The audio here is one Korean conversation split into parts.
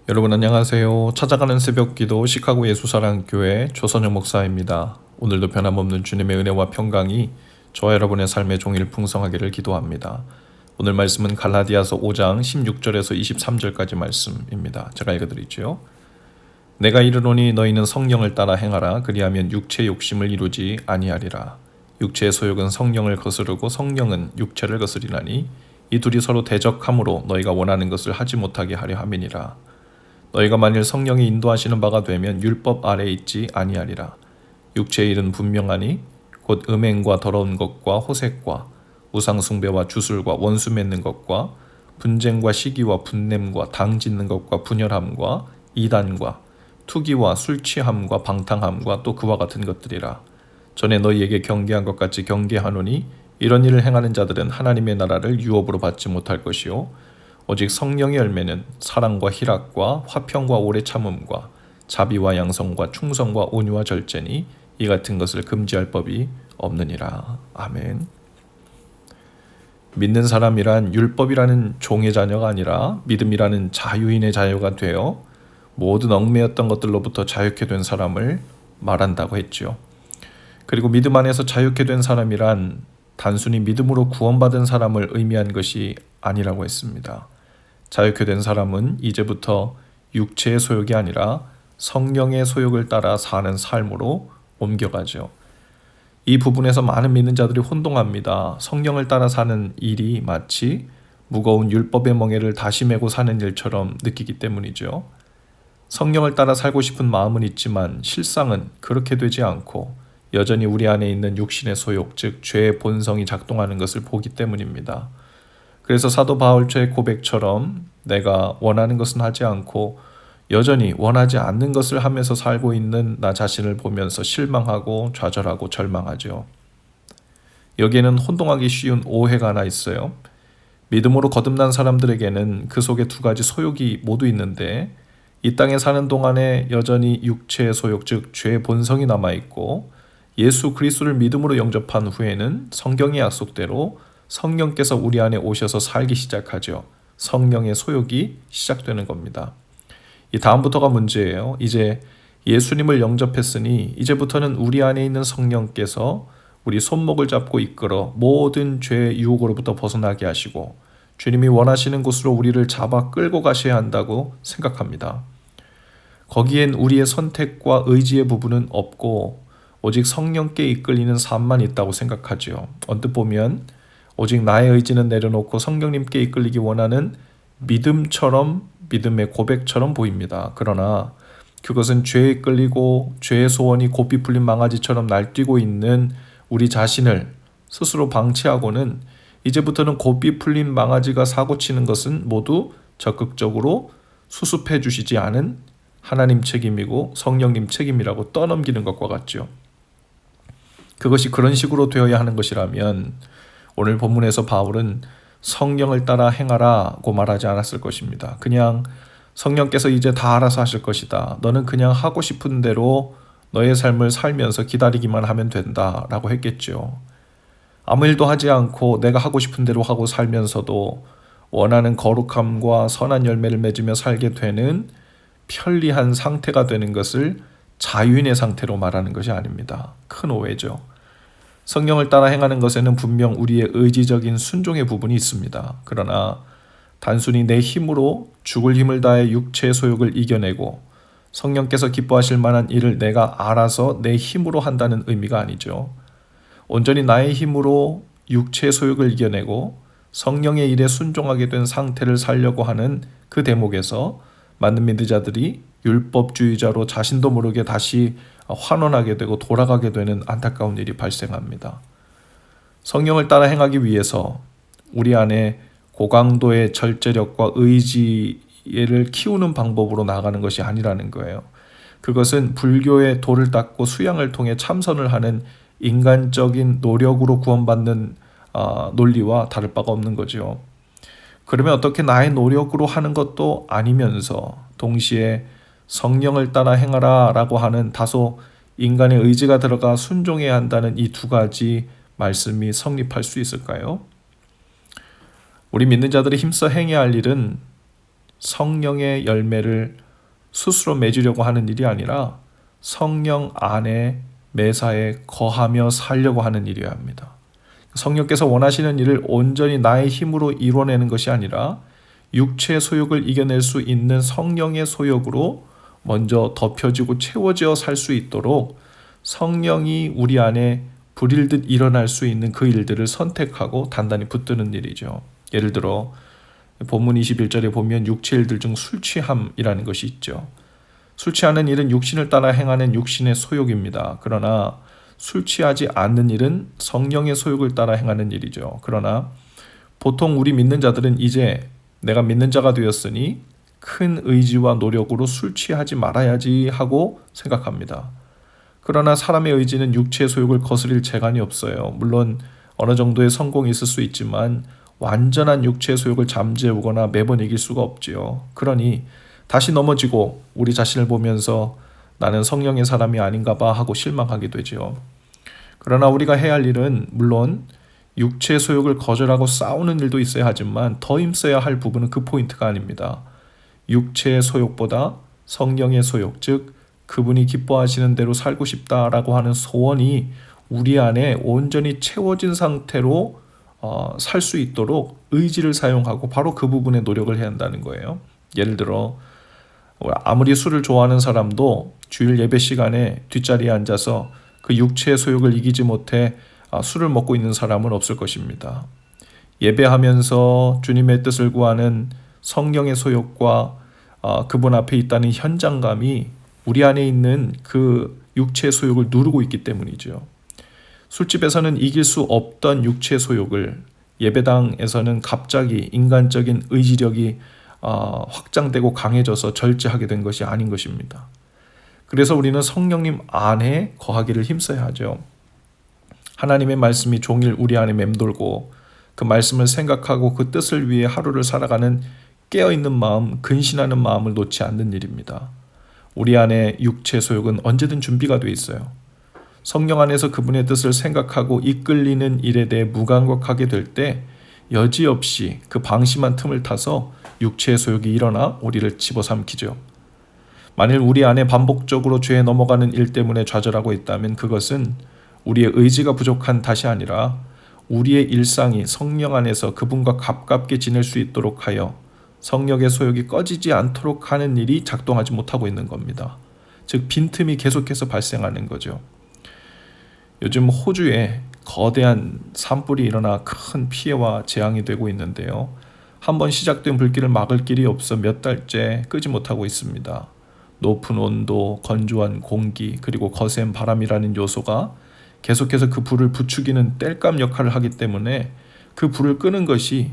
여러분 안녕하세요. 찾아가는 새벽기도 시카고 예수사랑교회 조선영 목사입니다. 오늘도 변함없는 주님의 은혜와 평강이 저와 여러분의 삶의 종일 풍성하기를 기도합니다. 오늘 말씀은 갈라디아서 5장 16절에서 23절까지 말씀입니다. 제가 읽어드리죠. 내가 이르노니 너희는 성령을 따라 행하라. 그리하면 육체의 욕심을 이루지 아니하리라. 육체의 소욕은 성령을 거스르고 성령은 육체를 거스리나니 이 둘이 서로 대적함으로 너희가 원하는 것을 하지 못하게 하려 함이니라. 너희가 만일 성령이 인도하시는 바가 되면 율법 아래에 있지 아니하리라. 육체의 일은 분명하니 곧 음행과 더러운 것과 호색과 우상숭배와 주술과 원수 맺는 것과 분쟁과 시기와 분냄과 당 짓는 것과 분열함과 이단과 투기와 술 취함과 방탕함과 또 그와 같은 것들이라. 전에 너희에게 경계한 것 같이 경계하노니 이런 일을 행하는 자들은 하나님의 나라를 유업으로 받지 못할 것이요 오직 성령의 열매는 사랑과 희락과 화평과 오래 참음과 자비와 양성과 충성과 온유와 절제니 이 같은 것을 금지할 법이 없느니라. 아멘. 믿는 사람이란 율법이라는 종의 자녀가 아니라 믿음이라는 자유인의 자녀가 되어 모든 얽매였던 것들로부터 자유케 된 사람을 말한다고 했죠. 그리고 믿음 안에서 자유케 된 사람이란 단순히 믿음으로 구원받은 사람을 의미한 것이 아니라고 했습니다. 자유케 된 사람은 이제부터 육체의 소욕이 아니라 성령의 소욕을 따라 사는 삶으로 옮겨가죠. 이 부분에서 많은 믿는 자들이 혼동합니다. 성령을 따라 사는 일이 마치 무거운 율법의 멍에를 다시 메고 사는 일처럼 느끼기 때문이죠. 성령을 따라 살고 싶은 마음은 있지만 실상은 그렇게 되지 않고 여전히 우리 안에 있는 육신의 소욕, 즉 죄의 본성이 작동하는 것을 보기 때문입니다. 그래서 사도 바울의 고백처럼 내가 원하는 것은 하지 않고 여전히 원하지 않는 것을 하면서 살고 있는 나 자신을 보면서 실망하고 좌절하고 절망하죠. 여기에는 혼동하기 쉬운 오해가 하나 있어요. 믿음으로 거듭난 사람들에게는 그 속에 두 가지 소욕이 모두 있는데 이 땅에 사는 동안에 여전히 육체의 소욕, 즉 죄의 본성이 남아있고 예수 그리스도를 믿음으로 영접한 후에는 성경의 약속대로 성령께서 우리 안에 오셔서 살기 시작하죠. 성령의 소욕이 시작되는 겁니다. 이 다음부터가 문제예요. 이제 예수님을 영접했으니 이제부터는 우리 안에 있는 성령께서 우리 손목을 잡고 이끌어 모든 죄의 유혹으로부터 벗어나게 하시고 주님이 원하시는 곳으로 우리를 잡아 끌고 가셔야 한다고 생각합니다. 거기엔 우리의 선택과 의지의 부분은 없고 오직 성령께 이끌리는 삶만 있다고 생각하죠. 언뜻 보면 오직 나의 의지는 내려놓고 성령님께 이끌리기 원하는 믿음처럼 믿음의 고백처럼 보입니다. 그러나 그것은 죄에 이끌리고 죄의 소원이 고삐 풀린 망아지처럼 날뛰고 있는 우리 자신을 스스로 방치하고는 이제부터는 고삐 풀린 망아지가 사고치는 것은 모두 적극적으로 수습해 주시지 않은 하나님 책임이고 성령님 책임이라고 떠넘기는 것과 같죠. 그것이 그런 식으로 되어야 하는 것이라면 오늘 본문에서 바울은 성령을 따라 행하라고 말하지 않았을 것입니다. 그냥 성령께서 이제 다 알아서 하실 것이다. 너는 그냥 하고 싶은 대로 너의 삶을 살면서 기다리기만 하면 된다라고 했겠죠. 아무 일도 하지 않고 내가 하고 싶은 대로 하고 살면서도 원하는 거룩함과 선한 열매를 맺으며 살게 되는 편리한 상태가 되는 것을 자유인의 상태로 말하는 것이 아닙니다. 큰 오해죠. 성령을 따라 행하는 것에는 분명 우리의 의지적인 순종의 부분이 있습니다. 그러나 단순히 내 힘으로 죽을 힘을 다해 육체의 소욕을 이겨내고 성령께서 기뻐하실 만한 일을 내가 알아서 내 힘으로 한다는 의미가 아니죠. 온전히 나의 힘으로 육체의 소욕을 이겨내고 성령의 일에 순종하게 된 상태를 살려고 하는 그 대목에서 많은 믿음자들이 율법주의자로 자신도 모르게 다시 환원하게 되고 돌아가게 되는 안타까운 일이 발생합니다. 성령을 따라 행하기 위해서 우리 안에 고강도의 절제력과 의지를 키우는 방법으로 나아가는 것이 아니라는 거예요. 그것은 불교의 도를 닦고 수양을 통해 참선을 하는 인간적인 노력으로 구원받는 논리와 다를 바가 없는 거죠. 그러면 어떻게 나의 노력으로 하는 것도 아니면서 동시에 성령을 따라 행하라 라고 하는 다소 인간의 의지가 들어가 순종해야 한다는 이 두 가지 말씀이 성립할 수 있을까요? 우리 믿는 자들이 힘써 행해야 할 일은 성령의 열매를 스스로 맺으려고 하는 일이 아니라 성령 안에 매사에 거하며 살려고 하는 일이어야 합니다. 성령께서 원하시는 일을 온전히 나의 힘으로 이뤄내는 것이 아니라 육체의 소욕을 이겨낼 수 있는 성령의 소욕으로 먼저 덮여지고 채워져 살 수 있도록 성령이 우리 안에 불일듯 일어날 수 있는 그 일들을 선택하고 단단히 붙드는 일이죠. 예를 들어 본문 21절에 보면 육체 일들 중 술 취함이라는 것이 있죠. 술 취하는 일은 육신을 따라 행하는 육신의 소욕입니다. 그러나 술 취하지 않는 일은 성령의 소욕을 따라 행하는 일이죠. 그러나 보통 우리 믿는 자들은 이제 내가 믿는 자가 되었으니 큰 의지와 노력으로 술 취하지 말아야지 하고 생각합니다. 그러나 사람의 의지는 육체의 소욕을 거스릴 재간이 없어요. 물론 어느 정도의 성공이 있을 수 있지만 완전한 육체의 소욕을 잠재우거나 매번 이길 수가 없지요. 그러니 다시 넘어지고 우리 자신을 보면서 나는 성령의 사람이 아닌가 봐 하고 실망하게 되지요. 그러나 우리가 해야 할 일은 물론 육체의 소욕을 거절하고 싸우는 일도 있어야 하지만 더 힘써야 할 부분은 그 포인트가 아닙니다. 육체의 소욕보다 성령의 소욕, 즉 그분이 기뻐하시는 대로 살고 싶다라고 하는 소원이 우리 안에 온전히 채워진 상태로 살 수 있도록 의지를 사용하고 바로 그 부분에 노력을 해야 한다는 거예요. 예를 들어 아무리 술을 좋아하는 사람도 주일 예배 시간에 뒷자리에 앉아서 그 육체의 소욕을 이기지 못해 술을 먹고 있는 사람은 없을 것입니다. 예배하면서 주님의 뜻을 구하는 성령의 소욕과 그분 앞에 있다는 현장감이 우리 안에 있는 그 육체의 소욕을 누르고 있기 때문이죠. 술집에서는 이길 수 없던 육체의 소욕을 예배당에서는 갑자기 인간적인 의지력이 확장되고 강해져서 절제하게 된 것이 아닌 것입니다. 그래서 우리는 성령님 안에 거하기를 힘써야 하죠. 하나님의 말씀이 종일 우리 안에 맴돌고 그 말씀을 생각하고 그 뜻을 위해 하루를 살아가는 깨어있는 마음, 근신하는 마음을 놓지 않는 일입니다. 우리 안에 육체 소욕은 언제든 준비가 되어 있어요. 성령 안에서 그분의 뜻을 생각하고 이끌리는 일에 대해 무감각하게 될 때 여지없이 그 방심한 틈을 타서 육체의 소욕이 일어나 우리를 집어삼키죠. 만일 우리 안에 반복적으로 죄에 넘어가는 일 때문에 좌절하고 있다면 그것은 우리의 의지가 부족한 탓이 아니라 우리의 일상이 성령 안에서 그분과 가깝게 지낼 수 있도록 하여 성령의 소욕이 꺼지지 않도록 하는 일이 작동하지 못하고 있는 겁니다. 즉 빈틈이 계속해서 발생하는 거죠. 요즘 호주에 거대한 산불이 일어나 큰 피해와 재앙이 되고 있는데요. 한번 시작된 불길을 막을 길이 없어 몇 달째 끄지 못하고 있습니다. 높은 온도, 건조한 공기, 그리고 거센 바람이라는 요소가 계속해서 그 불을 부추기는 땔감 역할을 하기 때문에 그 불을 끄는 것이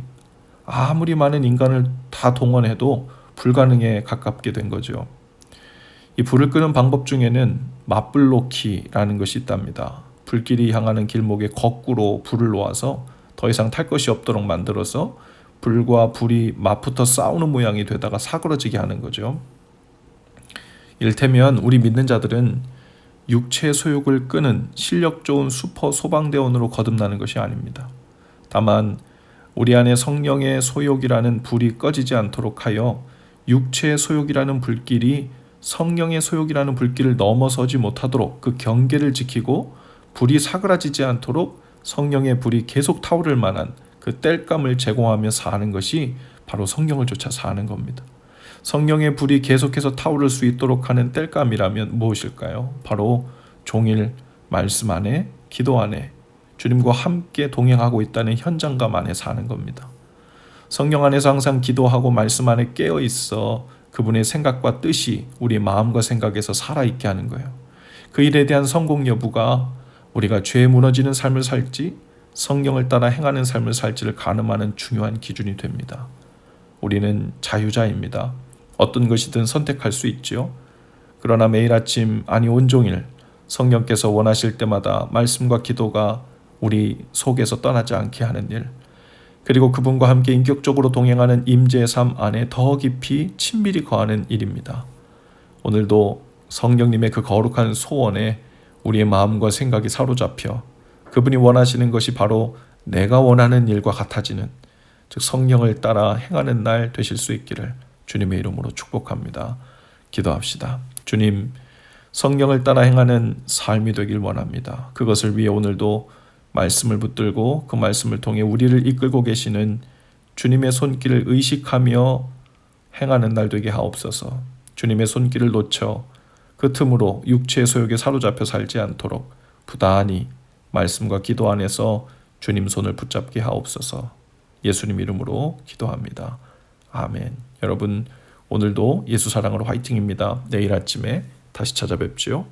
아무리 많은 인간을 다 동원해도 불가능에 가깝게 된 거죠. 이 불을 끄는 방법 중에는 맞불 놓기라는 것이 있답니다. 불길이 향하는 길목에 거꾸로 불을 놓아서 더 이상 탈 것이 없도록 만들어서 불과 불이 맞붙어 싸우는 모양이 되다가 사그러지게 하는 거죠. 이를테면 우리 믿는 자들은 육체의 소욕을 끄는 실력 좋은 슈퍼 소방대원으로 거듭나는 것이 아닙니다. 다만 우리 안에 성령의 소욕이라는 불이 꺼지지 않도록 하여 육체의 소욕이라는 불길이 성령의 소욕이라는 불길을 넘어서지 못하도록 그 경계를 지키고 불이 사그라지지 않도록 성령의 불이 계속 타오를 만한 그 땔감을 제공하며 사는 것이 바로 성령을 쫓아 사는 겁니다. 성령의 불이 계속해서 타오를 수 있도록 하는 땔감이라면 무엇일까요? 바로 종일 말씀 안에, 기도 안에 주님과 함께 동행하고 있다는 현장감 안에 사는 겁니다. 성령 안에서 항상 기도하고 말씀 안에 깨어 있어 그분의 생각과 뜻이 우리 마음과 생각에서 살아있게 하는 거예요. 그 일에 대한 성공 여부가 우리가 죄에 무너지는 삶을 살지 성령을 따라 행하는 삶을 살지를 가늠하는 중요한 기준이 됩니다. 우리는 자유자입니다. 어떤 것이든 선택할 수 있지요. 그러나 매일 아침 아니 온종일 성령께서 원하실 때마다 말씀과 기도가 우리 속에서 떠나지 않게 하는 일, 그리고 그분과 함께 인격적으로 동행하는 임재의 삶 안에 더 깊이 친밀히 거하는 일입니다. 오늘도 성령님의 그 거룩한 소원에 우리의 마음과 생각이 사로잡혀 그분이 원하시는 것이 바로 내가 원하는 일과 같아지는, 즉 성령을 따라 행하는 날 되실 수 있기를 주님의 이름으로 축복합니다. 기도합시다. 주님, 성경을 따라 행하는 삶이 되길 원합니다. 그것을 위해 오늘도 말씀을 붙들고 그 말씀을 통해 우리를 이끌고 계시는 주님의 손길을 의식하며 행하는 날 되게 하옵소서. 주님의 손길을 놓쳐 그 틈으로 육체의 소욕에 사로잡혀 살지 않도록 부단히 말씀과 기도 안에서 주님 손을 붙잡게 하옵소서. 예수님 이름으로 기도합니다. 아멘. 여러분, 오늘도 예수 사랑으로 화이팅입니다. 내일 아침에 다시 찾아뵙지요.